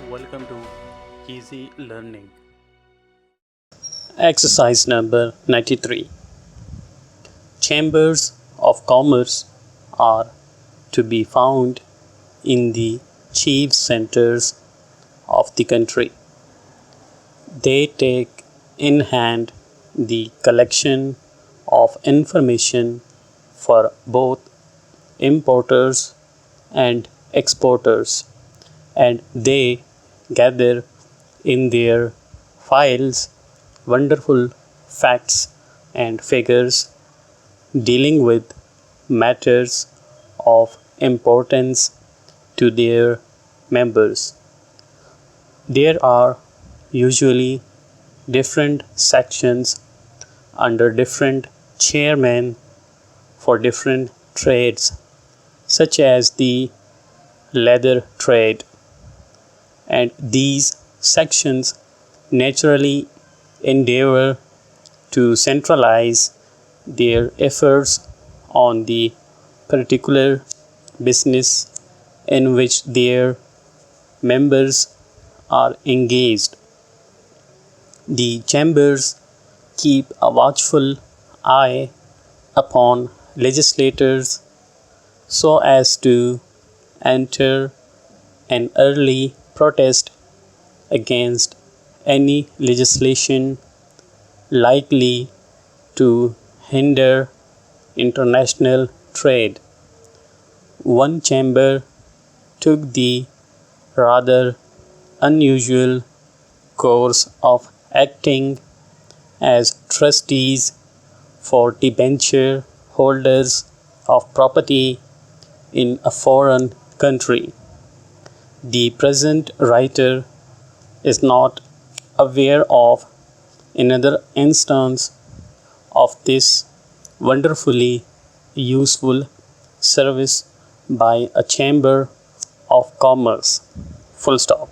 Welcome to Easy Learning. Exercise number 93. Chambers of commerce are to be found in the chief centers of the country. They take in hand the collection of information for both importers and exporters, and they gather in their files wonderful facts and figures dealing with matters of importance to their members. There are usually different sections under different chairmen for different trades, such as the leather trade, and these sections naturally endeavor to centralize their efforts on the particular business in which their members are engaged. The chambers keep a watchful eye upon legislators so as to enter an early protest against any legislation likely to hinder international trade. One chamber took the rather unusual course of acting as trustees for debenture holders of property in a foreign country. The present writer is not aware of another instance of this wonderfully useful service by a chamber of commerce. Full stop.